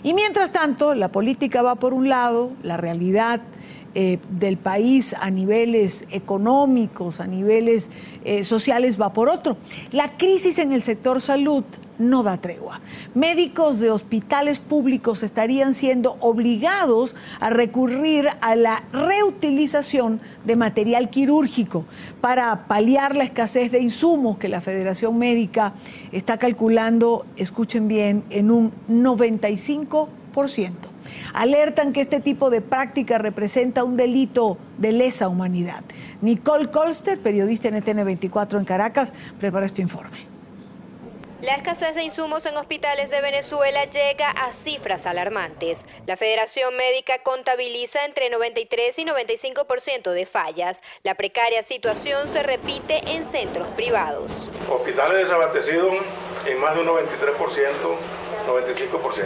Y mientras tanto, la política va por un lado, la realidad del país a niveles económicos, a niveles sociales va por otro. La crisis en el sector salud no da tregua. Médicos de hospitales públicos estarían siendo obligados a recurrir a la reutilización de material quirúrgico para paliar la escasez de insumos que la Federación Médica está calculando, escuchen bien, en un 95%. Alertan que este tipo de práctica representa un delito de lesa humanidad. Nicole Colster, periodista en NTN24 en Caracas, preparó este informe. La escasez de insumos en hospitales de Venezuela llega a cifras alarmantes. La Federación Médica contabiliza entre 93 y 95% de fallas. La precaria situación se repite en centros privados. Hospitales desabastecidos en más de un 93%, 95%.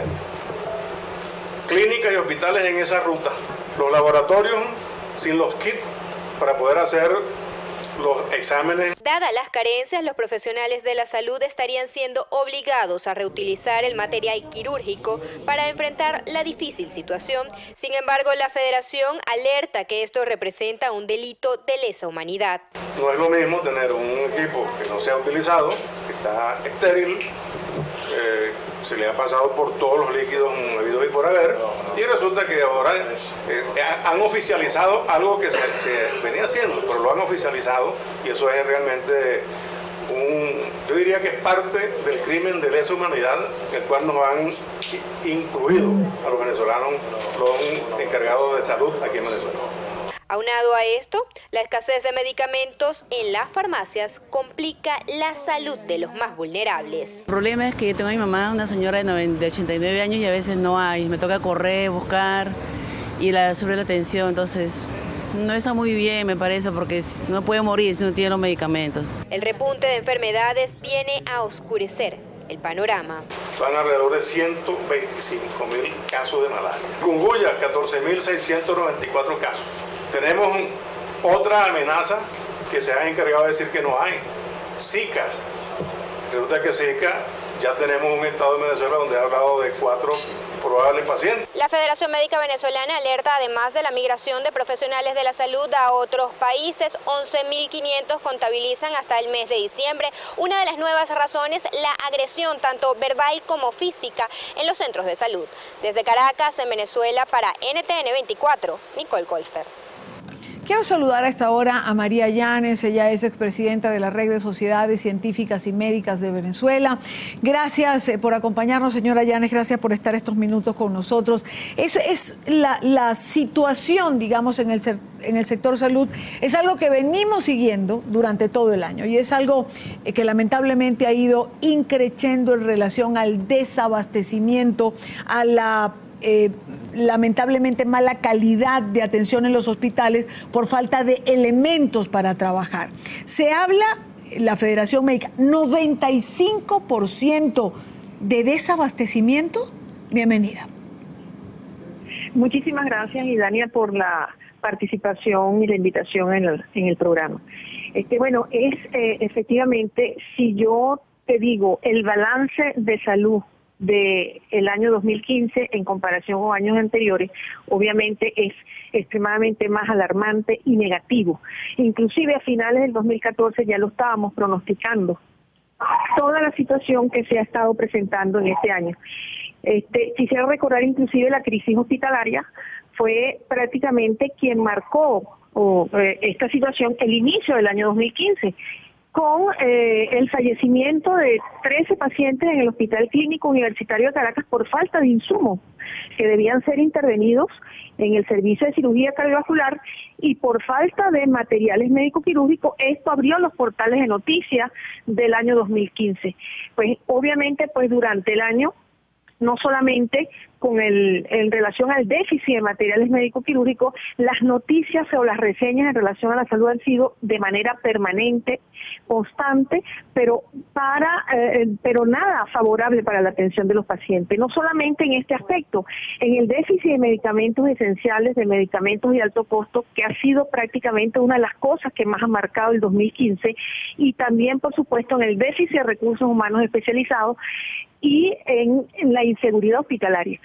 Clínicas y hospitales en esa ruta. Los laboratorios sin los kits para poder hacer los exámenes. Dadas las carencias, los profesionales de la salud estarían siendo obligados a reutilizar el material quirúrgico para enfrentar la difícil situación. Sin embargo, la Federación alerta que esto representa un delito de lesa humanidad. No es lo mismo tener un equipo que no se ha utilizado, que está estéril, se le ha pasado por todos los líquidos habidos y por haber, y resulta que ahora han oficializado algo que se venía haciendo, pero lo han oficializado, y eso es realmente yo diría que es parte del crimen de lesa humanidad, el cual nos han incluido a los venezolanos, los encargados de salud aquí en Venezuela. Aunado a esto, la escasez de medicamentos en las farmacias complica la salud de los más vulnerables. El problema es que yo tengo a mi mamá, una señora de 89 años, y a veces no hay. Me toca correr, buscar, y sobre la atención, entonces no está muy bien, me parece, porque no puede morir si no tiene los medicamentos. El repunte de enfermedades viene a oscurecer el panorama. Van alrededor de 125.000 casos de malaria. Cunguya, 14.694 casos. Tenemos otra amenaza que se ha encargado de decir que no hay, Zika. Resulta que Zika, ya tenemos un estado de Venezuela donde ha hablado de 4 probables pacientes. La Federación Médica Venezolana alerta además de la migración de profesionales de la salud a otros países. 11.500 contabilizan hasta el mes de diciembre. Una de las nuevas razones, la agresión tanto verbal como física en los centros de salud. Desde Caracas, en Venezuela, para NTN24, Nicole Colster. Quiero saludar a esta hora a María Llanes, ella es expresidenta de la Red de Sociedades Científicas y Médicas de Venezuela. Gracias por acompañarnos, señora Llanes, gracias por estar estos minutos con nosotros. Es la situación, digamos, en el sector salud, es algo que venimos siguiendo durante todo el año y es algo que lamentablemente ha ido increciendo en relación al desabastecimiento, a la lamentablemente mala calidad de atención en los hospitales por falta de elementos para trabajar. Se habla, la Federación Médica, 95% de desabastecimiento. Bienvenida. Muchísimas gracias, Idania, por la participación y la invitación en el programa. Bueno, efectivamente, si yo te digo el balance de salud del año 2015 en comparación con años anteriores, obviamente es extremadamente más alarmante y negativo. Inclusive a finales del 2014 ya lo estábamos pronosticando, toda la situación que se ha estado presentando en este año. Quisiera recordar inclusive la crisis hospitalaria, fue prácticamente quien marcó esta situación el inicio del año 2015, con el fallecimiento de 13 pacientes en el Hospital Clínico Universitario de Caracas por falta de insumos que debían ser intervenidos en el servicio de cirugía cardiovascular y por falta de materiales médico-quirúrgicos. Esto abrió los portales de noticias del año 2015. Pues obviamente durante el año, no solamente en relación al déficit de materiales médico-quirúrgicos, las noticias o las reseñas en relación a la salud han sido de manera permanente, constante, pero nada favorable para la atención de los pacientes. No solamente en este aspecto, en el déficit de medicamentos esenciales, de medicamentos de alto costo, que ha sido prácticamente una de las cosas que más ha marcado el 2015, y también, por supuesto, en el déficit de recursos humanos especializados y en la inseguridad hospitalaria.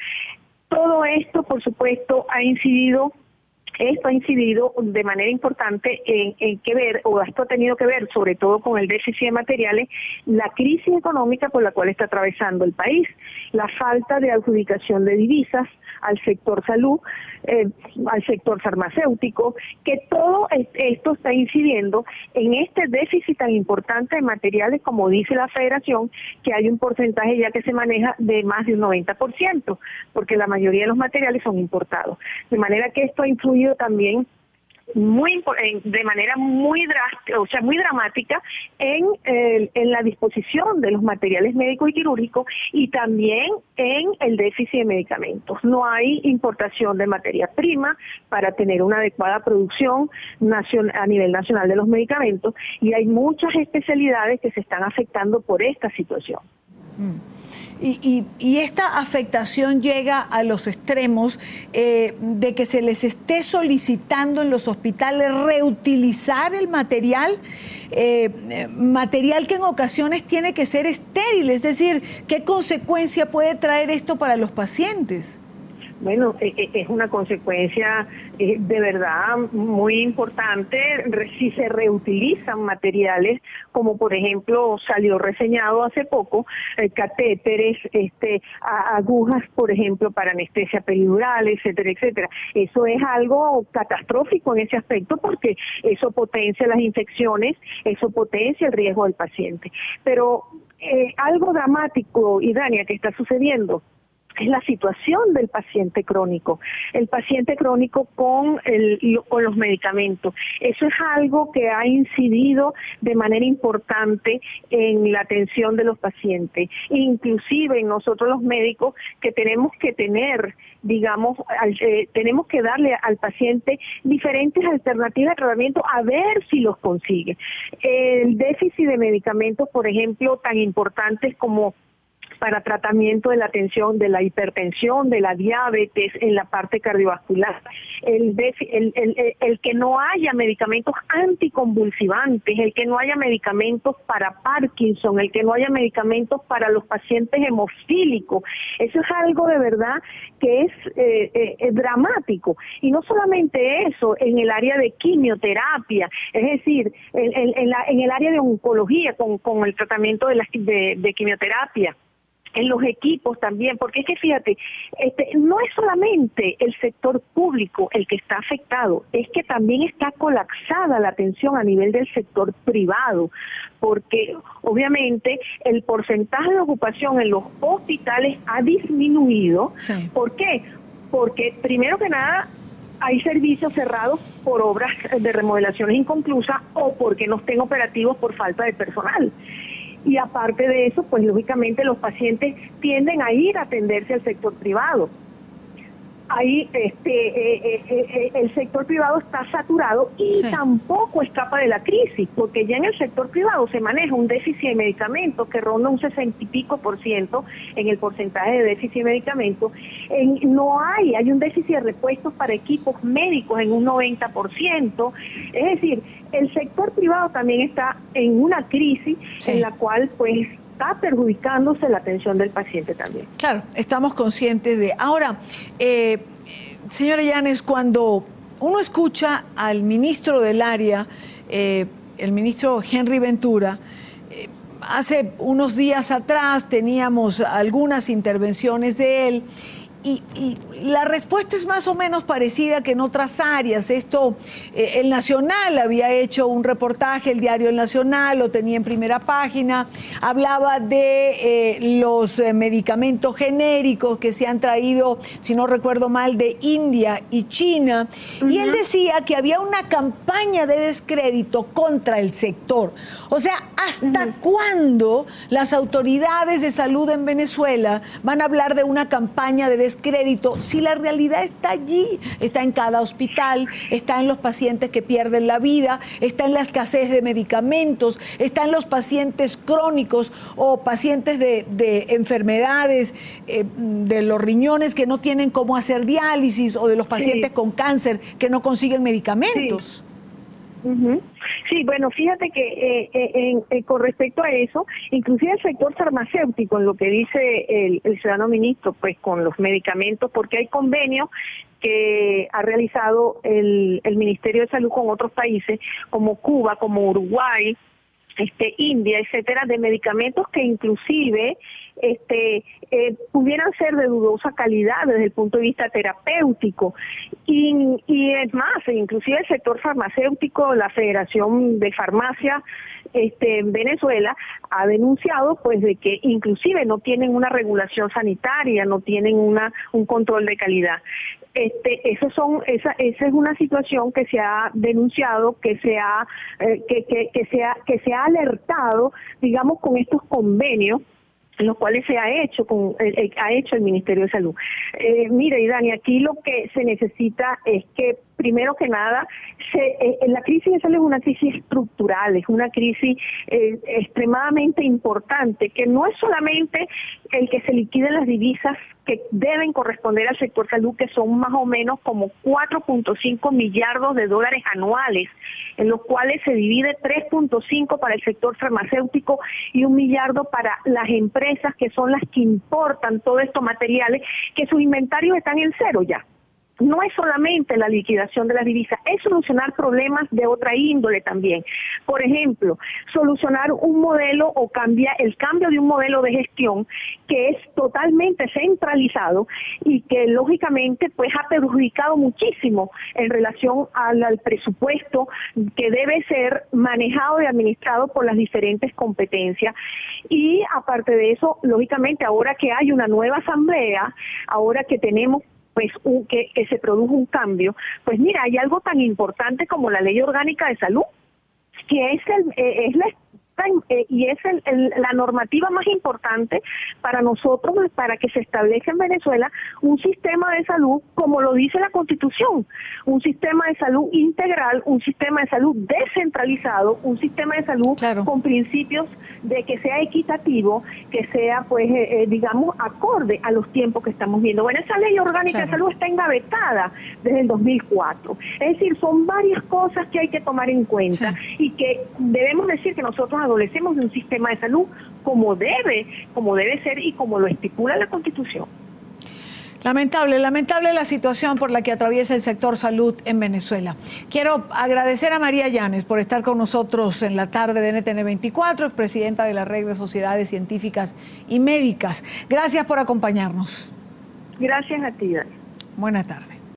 Todo esto, por supuesto, esto ha incidido de manera importante en que ver, o esto ha tenido que ver sobre todo con el déficit de materiales, la crisis económica por la cual está atravesando el país, la falta de adjudicación de divisas al sector salud, al sector farmacéutico, que todo esto está incidiendo en este déficit tan importante de materiales, como dice la Federación, que hay un porcentaje ya que se maneja de más de un 90%, porque la mayoría de los materiales son importados. De manera que esto ha influido también de manera muy drástica, o sea, muy dramática en la disposición de los materiales médicos y quirúrgicos y también en el déficit de medicamentos. No hay importación de materia prima para tener una adecuada producción a nivel nacional de los medicamentos y hay muchas especialidades que se están afectando por esta situación. Y esta afectación llega a los extremos de que se les esté solicitando en los hospitales reutilizar el material, material que en ocasiones tiene que ser estéril. Es decir, ¿qué consecuencia puede traer esto para los pacientes? Bueno, es una consecuencia de verdad muy importante si se reutilizan materiales, como por ejemplo salió reseñado hace poco, catéteres, agujas, por ejemplo, para anestesia peridural, etcétera, etcétera. Eso es algo catastrófico en ese aspecto porque eso potencia las infecciones, eso potencia el riesgo del paciente. Pero algo dramático, Idania, que está sucediendo es la situación del paciente crónico, el paciente crónico con los medicamentos. Eso es algo que ha incidido de manera importante en la atención de los pacientes, inclusive nosotros los médicos que tenemos que tener, digamos, tenemos que darle al paciente diferentes alternativas de tratamiento a ver si los consigue. El déficit de medicamentos, por ejemplo, tan importantes como para tratamiento de la atención de la hipertensión, de la diabetes, en la parte cardiovascular, el que no haya medicamentos anticonvulsivantes, el que no haya medicamentos para Parkinson, el que no haya medicamentos para los pacientes hemofílicos, eso es algo de verdad que es dramático. Y no solamente eso, en el área de quimioterapia, es decir, en el área de oncología, con el tratamiento de quimioterapia, en los equipos también, porque es que fíjate, no es solamente el sector público el que está afectado, es que también está colapsada la atención a nivel del sector privado, porque obviamente el porcentaje de ocupación en los hospitales ha disminuido. Sí. ¿Por qué? Porque primero que nada hay servicios cerrados por obras de remodelaciones inconclusas o porque no estén operativos por falta de personal. Y aparte de eso, pues lógicamente los pacientes tienden a ir a atenderse al sector privado. Ahí el sector privado está saturado y sí, tampoco escapa de la crisis, porque ya en el sector privado se maneja un déficit de medicamentos que ronda un 60% y pico en el porcentaje de déficit de medicamentos. Hay un déficit de repuestos para equipos médicos en un 90%. Es decir, el sector privado también está en una crisis, sí, en la cual pues está perjudicándose la atención del paciente también. Claro, estamos conscientes de... Ahora, señora Llanes, cuando uno escucha al ministro del área, el ministro Henry Ventura, hace unos días atrás teníamos algunas intervenciones de él, y la respuesta es más o menos parecida que en otras áreas. Esto, el Nacional había hecho un reportaje, el diario El Nacional lo tenía en primera página, hablaba de los medicamentos genéricos que se han traído, si no recuerdo mal, de India y China, y él decía que había una campaña de descrédito contra el sector. O sea, ¿hasta cuándo las autoridades de salud en Venezuela van a hablar de una campaña de descrédito si la realidad está allí, está en cada hospital, está en los pacientes que pierden la vida, está en la escasez de medicamentos, está en los pacientes crónicos o pacientes de enfermedades de los riñones que no tienen cómo hacer diálisis o de los pacientes con cáncer que no consiguen medicamentos? Sí, bueno, fíjate que con respecto a eso, inclusive el sector farmacéutico, en lo que dice el ciudadano ministro, pues con los medicamentos, porque hay convenios que ha realizado el Ministerio de Salud con otros países, como Cuba, como Uruguay, India, etcétera, de medicamentos que inclusive pudieran ser de dudosa calidad desde el punto de vista terapéutico. Y es más, inclusive el sector farmacéutico, la Federación de Farmacia en Venezuela ha denunciado pues de que inclusive no tienen una regulación sanitaria, no tienen un control de calidad. Esa es una situación que se ha denunciado, que se ha alertado, digamos, con estos convenios en los cuales se ha hecho el Ministerio de Salud. Mire, Dani, aquí lo que se necesita es que, primero que nada, la crisis de salud es una crisis estructural, es una crisis extremadamente importante, que no es solamente el que se liquiden las divisas que deben corresponder al sector salud, que son más o menos como 4.5 millardos de dólares anuales, en los cuales se divide 3.5 para el sector farmacéutico y 1 millardo para las empresas que son las que importan todos estos materiales, que sus inventarios están en cero ya. No es solamente la liquidación de las divisas, es solucionar problemas de otra índole también. Por ejemplo, solucionar un modelo o el cambio de un modelo de gestión que es totalmente centralizado y que lógicamente pues ha perjudicado muchísimo en relación al presupuesto que debe ser manejado y administrado por las diferentes competencias. Y aparte de eso, lógicamente ahora que hay una nueva asamblea, ahora que tenemos pues que se produjo un cambio, pues mira, hay algo tan importante como la Ley Orgánica de Salud, que es la normativa más importante para nosotros, para que se establezca en Venezuela un sistema de salud, como lo dice la Constitución, un sistema de salud integral, un sistema de salud descentralizado, un sistema de salud con principios de que sea equitativo, que sea, pues, digamos, acorde a los tiempos que estamos viendo. Bueno, esa Ley Orgánica de Salud está engavetada desde el 2004. Es decir, son varias cosas que hay que tomar en cuenta y que debemos decir que nosotros adolecemos de un sistema de salud como debe ser y como lo estipula la Constitución. Lamentable la situación por la que atraviesa el sector salud en Venezuela. Quiero agradecer a María Llanes por estar con nosotros en la tarde de NTN 24, expresidenta de la Red de Sociedades Científicas y Médicas. Gracias por acompañarnos. Gracias a ti, Dani. Buena tarde.